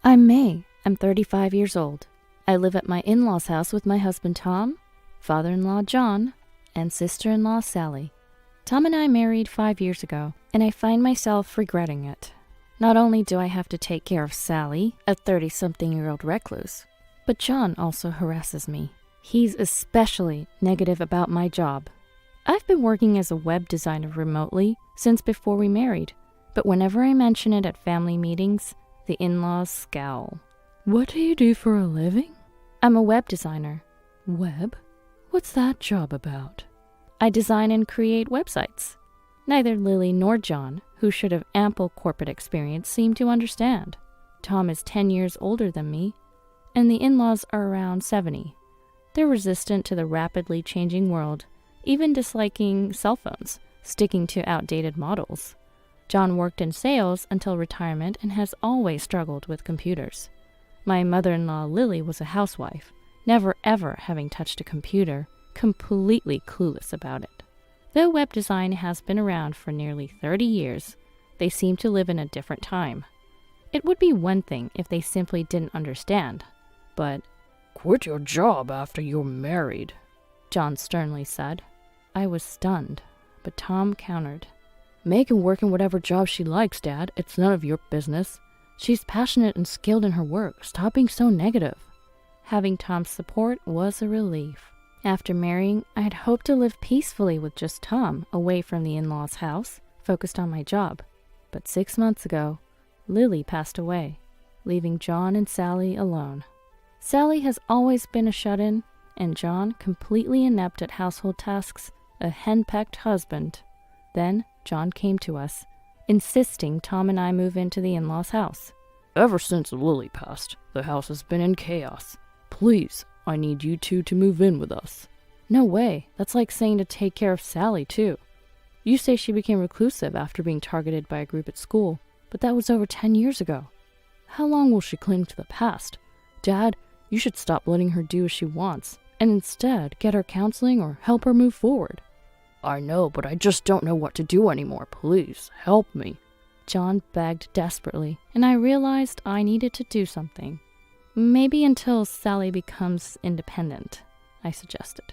I'm May. I'm 35 years old. I live at my in-laws' house with my husband Tom, father-in-law John, and sister-in-law Sally. Tom and I married 5 years ago, and I find myself regretting it. Not only do I have to take care of Sally, a 30-something-year-old recluse, but John also harasses me. He's especially negative about my job. I've been working as a web designer remotely since before we married, but whenever I mention it at family meetings, the in-laws scowl. What do you do for a living? I'm a web designer. Web? What's that job about? I design and create websites. Neither Lily nor John, who should have ample corporate experience, seem to understand. Tom is 10 years older than me, and the in-laws are around 70. They're resistant to the rapidly changing world, even disliking cell phones, sticking to outdated models. John worked in sales until retirement and has always struggled with computers. My mother-in-law Lily was a housewife, never ever having touched a computer, completely clueless about it. Though web design has been around for nearly 30 years, they seem to live in a different time. It would be one thing if they simply didn't understand, but "Quit your job after you're married," John sternly said. I was stunned, but Tom countered. "May can work in whatever job she likes, Dad. It's none of your business. She's passionate and skilled in her work. Stop being so negative." Having Tom's support was a relief. After marrying, I had hoped to live peacefully with just Tom, away from the in-laws' house, focused on my job. But 6 months ago, Lily passed away, leaving John and Sally alone. Sally has always been a shut-in, and John, completely inept at household tasks, a henpecked husband. Then John came to us, insisting Tom and I move into the in-laws' house. "Ever since Lily passed, the house has been in chaos. Please, I need you two to move in with us." No way. That's like saying to take care of Sally, too. You say she became reclusive after being targeted by a group at school, but that was over 10 years ago. How long will she cling to the past? Dad, you should stop letting her do as she wants, and instead get her counseling or help her move forward. "I know, but I just don't know what to do anymore. Please, help me." John begged desperately, and I realized I needed to do something. Maybe until Sally becomes independent, I suggested.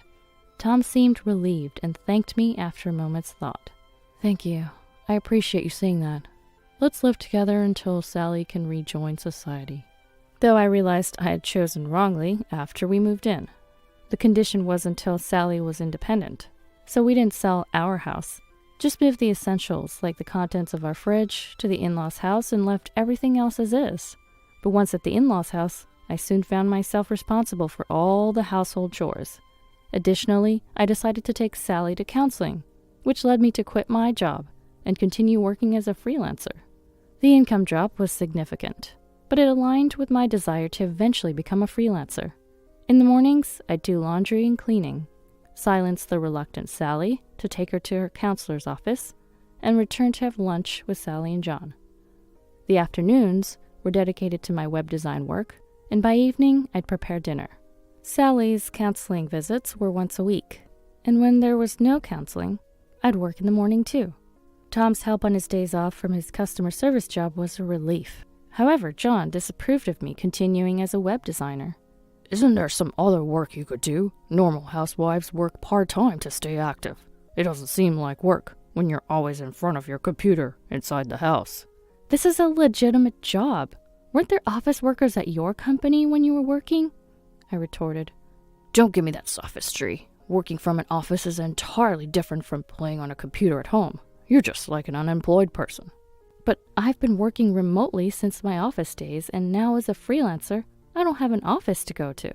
Tom seemed relieved and thanked me after a moment's thought. "Thank you. I appreciate you saying that. Let's live together until Sally can rejoin society." Though I realized I had chosen wrongly after we moved in. The condition was until Sally was independent. So we didn't sell our house, just moved the essentials like the contents of our fridge to the in-laws' house and left everything else as is. But once at the in-laws' house, I soon found myself responsible for all the household chores. Additionally, I decided to take Sally to counseling, which led me to quit my job and continue working as a freelancer. The income drop was significant, but it aligned with my desire to eventually become a freelancer. In the mornings, I'd do laundry and cleaning, silence the reluctant Sally to take her to her counselor's office, and return to have lunch with Sally and John. The afternoons were dedicated to my web design work, and by evening I'd prepare dinner. Sally's counseling visits were once a week, and when there was no counseling, I'd work in the morning too. Tom's help on his days off from his customer service job was a relief. However, John disapproved of me continuing as a web designer. "Isn't there some other work you could do? Normal housewives work part-time to stay active. It doesn't seem like work when you're always in front of your computer inside the house." This is a legitimate job. Weren't there office workers at your company when you were working? I retorted. "Don't give me that sophistry. Working from an office is entirely different from playing on a computer at home. You're just like an unemployed person." But I've been working remotely since my office days, and now as a freelancer, I don't have an office to go to.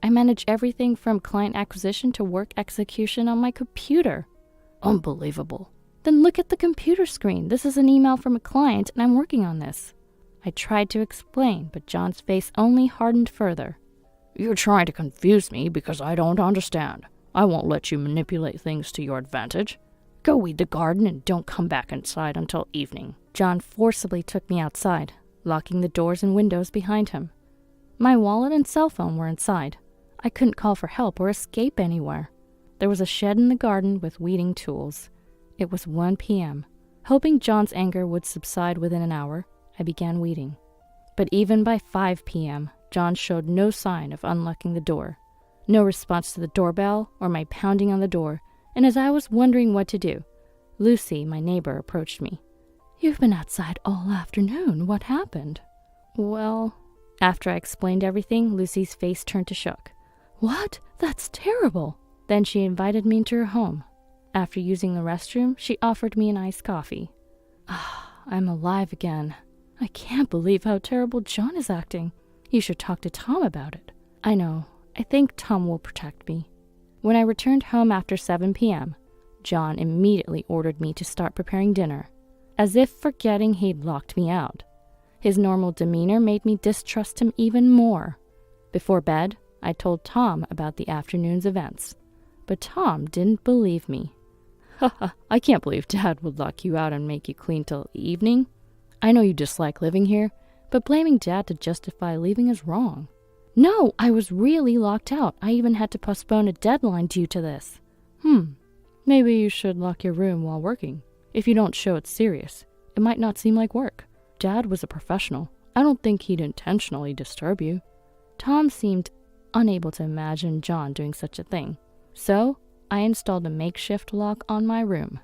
I manage everything from client acquisition to work execution on my computer. Unbelievable. Then look at the computer screen. This is an email from a client, and I'm working on this. I tried to explain, but John's face only hardened further. "You're trying to confuse me because I don't understand. I won't let you manipulate things to your advantage. Go weed the garden and don't come back inside until evening." John forcibly took me outside, locking the doors and windows behind him. My wallet and cell phone were inside. I couldn't call for help or escape anywhere. There was a shed in the garden with weeding tools. It was 1 p.m. Hoping John's anger would subside within an hour, I began weeding. But even by 5 p.m., John showed no sign of unlocking the door. No response to the doorbell or my pounding on the door, and as I was wondering what to do, Lucy, my neighbor, approached me. "You've been outside all afternoon. What happened?" "Well," after I explained everything, Lucy's face turned to shock. "What? That's terrible." Then she invited me into her home. After using the restroom, she offered me an iced coffee. I'm alive again. I can't believe how terrible John is acting. You should talk to Tom about it. I know. I think Tom will protect me. When I returned home after 7 p.m., John immediately ordered me to start preparing dinner, as if forgetting he'd locked me out. His normal demeanor made me distrust him even more. Before bed, I told Tom about the afternoon's events, but Tom didn't believe me. "Haha, I can't believe Dad would lock you out and make you clean till evening. I know you dislike living here, but blaming Dad to justify leaving is wrong." "No, I was really locked out. I even had to postpone a deadline due to this." Maybe you should lock your room while working. If you don't show it's serious, it might not seem like work. Dad was a professional. I don't think he'd intentionally disturb you." Tom seemed unable to imagine John doing such a thing, so I installed a makeshift lock on my room.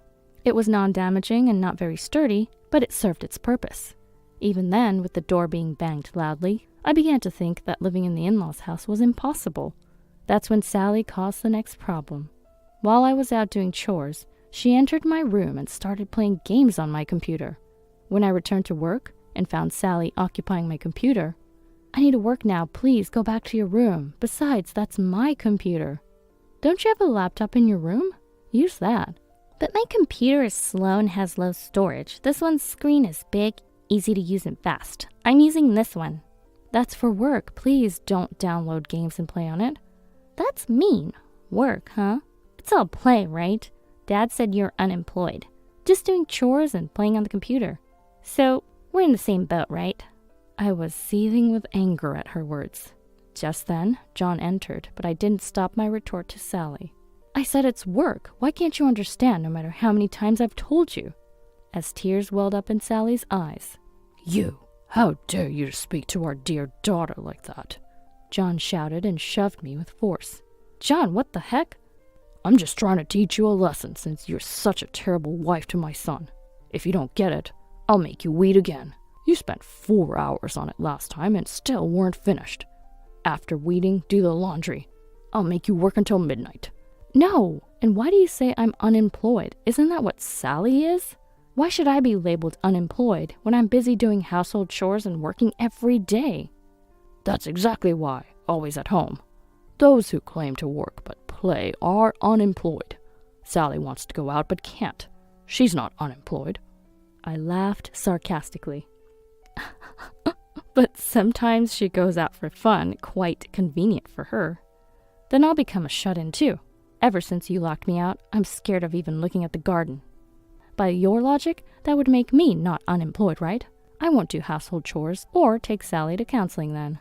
It was non-damaging and not very sturdy, but it served its purpose. Even then, with the door being banged loudly, I began to think that living in the in-laws' house was impossible. That's when Sally caused the next problem. While I was out doing chores, she entered my room and started playing games on my computer. When I returned to work and found Sally occupying my computer, "I need to work now, please go back to your room. Besides, that's my computer." "Don't you have a laptop in your room? Use that." "But my computer is slow and has low storage. This one's screen is big, easy to use and fast. I'm using this one." "That's for work. Please don't download games and play on it." "That's mean. Work, huh? It's all play, right? Dad said you're unemployed. Just doing chores and playing on the computer. So, we're in the same boat, right?" I was seething with anger at her words. Just then, John entered, but I didn't stop my retort to Sally. "I said it's work. Why can't you understand no matter how many times I've told you?" As tears welled up in Sally's eyes. "You! How dare you speak to our dear daughter like that?" John shouted and shoved me with force. "John, what the heck?" "I'm just trying to teach you a lesson since you're such a terrible wife to my son. If you don't get it, I'll make you weed again. You spent 4 hours on it last time and still weren't finished. After weeding, do the laundry. I'll make you work until midnight." "No! And why do you say I'm unemployed? Isn't that what Sally is? Why should I be labeled unemployed when I'm busy doing household chores and working every day?" "That's exactly why, always at home. Those who claim to work but play are unemployed. Sally wants to go out but can't. She's not unemployed." I laughed sarcastically. "But sometimes she goes out for fun, quite convenient for her. Then I'll become a shut-in too. Ever since you locked me out, I'm scared of even looking at the garden. By your logic, that would make me not unemployed, right? I won't do household chores or take Sally to counseling then."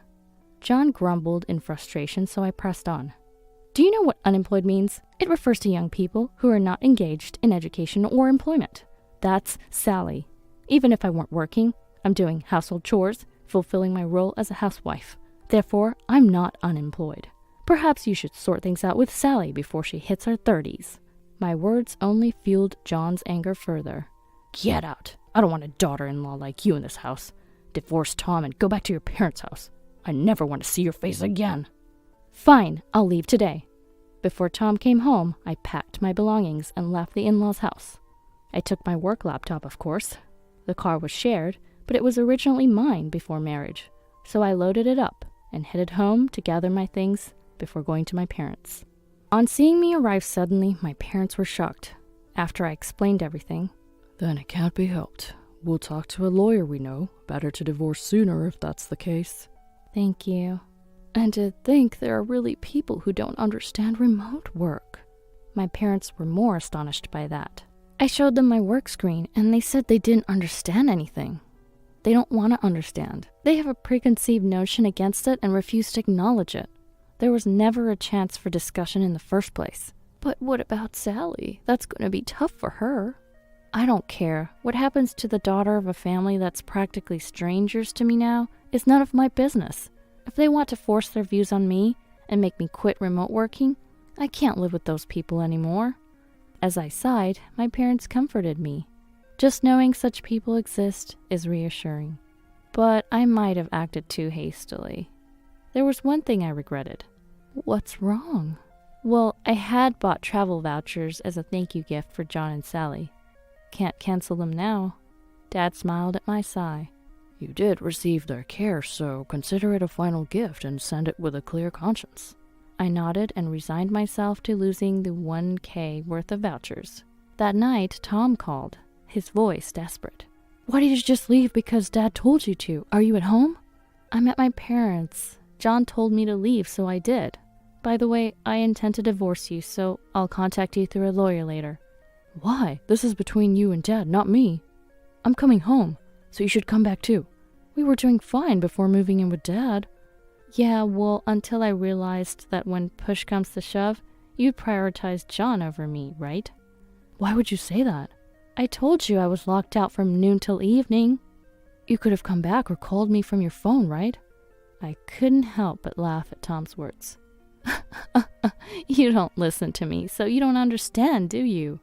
John grumbled in frustration, so I pressed on. "Do you know what unemployed means? It refers to young people who are not engaged in education or employment. That's Sally. Even if I weren't working, I'm doing household chores, fulfilling my role as a housewife. Therefore, I'm not unemployed. Perhaps you should sort things out with Sally before she hits her 30s. My words only fueled John's anger further. "Get out. I don't want a daughter-in-law like you in this house. Divorce Tom and go back to your parents' house. I never want to see your face again." "Fine, I'll leave today." Before Tom came home, I packed my belongings and left the in-laws' house. I took my work laptop, of course. The car was shared, but it was originally mine before marriage, so I loaded it up and headed home to gather my things before going to my parents. On seeing me arrive suddenly, my parents were shocked. After I explained everything, "Then it can't be helped. We'll talk to a lawyer we know. Better to divorce sooner if that's the case." "Thank you. And to think there are really people who don't understand remote work." My parents were more astonished by that. I showed them my work screen, and they said they didn't understand anything. They don't want to understand. They have a preconceived notion against it and refuse to acknowledge it. There was never a chance for discussion in the first place. But what about Sally? That's going to be tough for her. I don't care. What happens to the daughter of a family that's practically strangers to me now is none of my business. If they want to force their views on me and make me quit remote working, I can't live with those people anymore. As I sighed, my parents comforted me. Just knowing such people exist is reassuring. But I might have acted too hastily. There was one thing I regretted. What's wrong? Well, I had bought travel vouchers as a thank you gift for John and Sally. Can't cancel them now. Dad smiled at my sigh. You did receive their care, so consider it a final gift and send it with a clear conscience. I nodded and resigned myself to losing the $1,000 worth of vouchers. That night, Tom called, his voice desperate. Why did you just leave because Dad told you to? Are you at home? I'm at my parents'. John told me to leave, so I did. By the way, I intend to divorce you, so I'll contact you through a lawyer later. Why? This is between you and Dad, not me. I'm coming home, so you should come back too. We were doing fine before moving in with Dad. Yeah, well, until I realized that when push comes to shove, you'd prioritize John over me, right? Why would you say that? I told you I was locked out from noon till evening. You could have come back or called me from your phone, right? I couldn't help but laugh at Tom's words. You don't listen to me, so you don't understand, do you?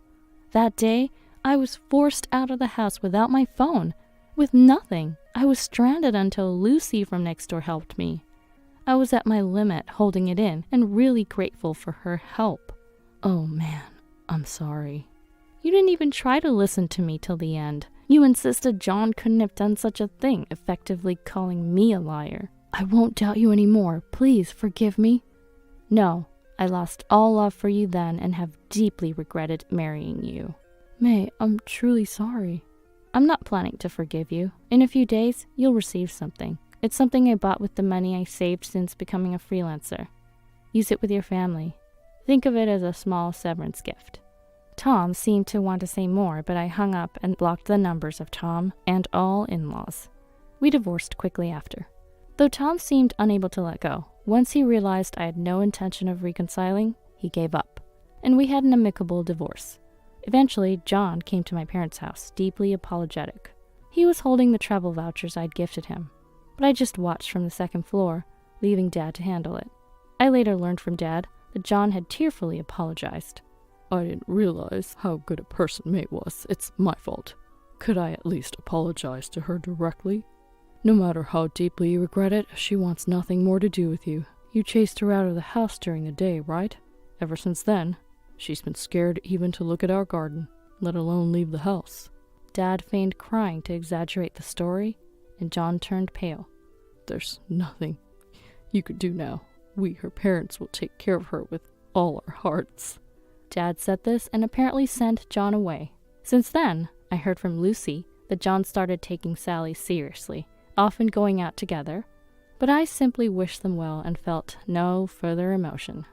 That day, I was forced out of the house without my phone, with nothing. I was stranded until Lucy from next door helped me. I was at my limit holding it in and really grateful for her help. Oh man, I'm sorry. You didn't even try to listen to me till the end. You insisted John couldn't have done such a thing, effectively calling me a liar. I won't doubt you anymore. Please forgive me. No, I lost all love for you then and have deeply regretted marrying you. May, I'm truly sorry. I'm not planning to forgive you. In a few days, you'll receive something. It's something I bought with the money I saved since becoming a freelancer. Use it with your family. Think of it as a small severance gift. Tom seemed to want to say more, but I hung up and blocked the numbers of Tom and all in-laws. We divorced quickly after. Though Tom seemed unable to let go, once he realized I had no intention of reconciling, he gave up, and we had an amicable divorce. Eventually, John came to my parents' house, deeply apologetic. He was holding the travel vouchers I'd gifted him, but I just watched from the second floor, leaving Dad to handle it. I later learned from Dad that John had tearfully apologized. I didn't realize how good a person May was. It's my fault. Could I at least apologize to her directly? No matter how deeply you regret it, she wants nothing more to do with you. You chased her out of the house during the day, right? Ever since then, she's been scared even to look at our garden, let alone leave the house. Dad feigned crying to exaggerate the story, and John turned pale. There's nothing you could do now. We, her parents, will take care of her with all our hearts. Dad said this and apparently sent John away. Since then, I heard from Lucy that John started taking Sally seriously, often going out together, but I simply wished them well and felt no further emotion.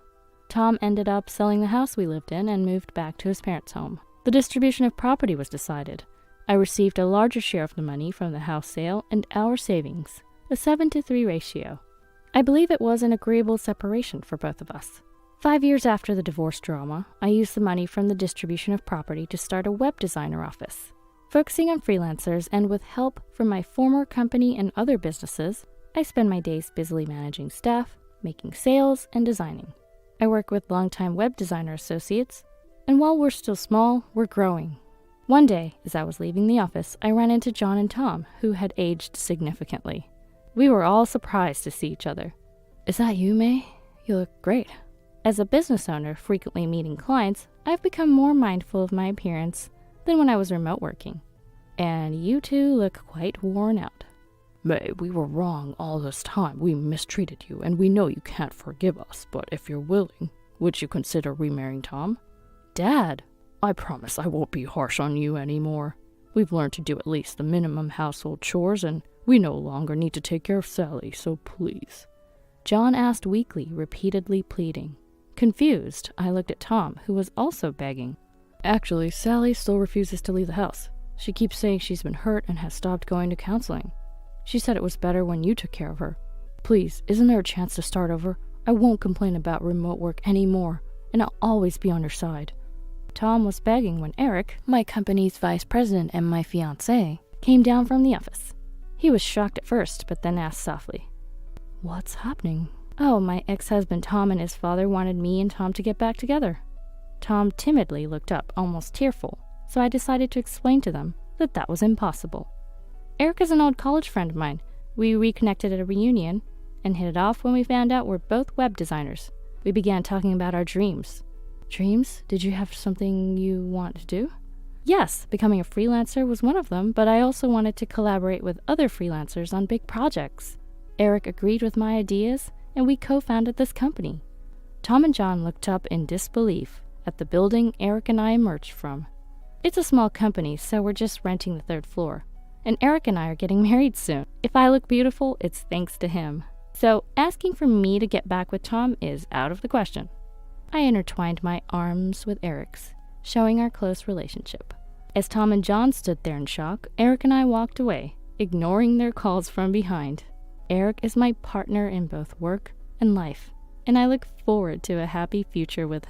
Tom ended up selling the house we lived in and moved back to his parents' home. The distribution of property was decided. I received a larger share of the money from the house sale and our savings, a 7-to-3 ratio. I believe it was an agreeable separation for both of us. 5 years after the divorce drama, I used the money from the distribution of property to start a web designer office. Focusing on freelancers and with help from my former company and other businesses, I spend my days busily managing staff, making sales, and designing. I work with longtime web designer associates, and while we're still small, we're growing. One day, as I was leaving the office, I ran into John and Tom, who had aged significantly. We were all surprised to see each other. Is that you, May? You look great. As a business owner frequently meeting clients, I've become more mindful of my appearance than when I was remote working. And you two look quite worn out. May, we were wrong all this time. We mistreated you, and we know you can't forgive us, but if you're willing, would you consider remarrying Tom? Dad, I promise I won't be harsh on you anymore. We've learned to do at least the minimum household chores, and we no longer need to take care of Sally, so please. John asked weakly, repeatedly pleading. Confused, I looked at Tom, who was also begging. Actually, Sally still refuses to leave the house. She keeps saying she's been hurt and has stopped going to counseling. She said it was better when you took care of her. Please, isn't there a chance to start over? I won't complain about remote work anymore, and I'll always be on your side. Tom was begging when Eric, my company's vice president and my fiancé, came down from the office. He was shocked at first, but then asked softly, "What's happening?" "Oh, my ex-husband Tom and his father wanted me and Tom to get back together." Tom timidly looked up, almost tearful, so I decided to explain to them that that was impossible. Eric is an old college friend of mine. We reconnected at a reunion and hit it off when we found out we're both web designers. We began talking about our dreams. Dreams? Did you have something you want to do? Yes, becoming a freelancer was one of them, but I also wanted to collaborate with other freelancers on big projects. Eric agreed with my ideas, and we co-founded this company. Tom and John looked up in disbelief at the building Eric and I emerged from. It's a small company, so we're just renting the 3rd floor. And Eric and I are getting married soon. If I look beautiful, it's thanks to him. So asking for me to get back with Tom is out of the question. I intertwined my arms with Eric's, showing our close relationship. As Tom and John stood there in shock, Eric and I walked away, ignoring their calls from behind. Eric is my partner in both work and life, and I look forward to a happy future with him.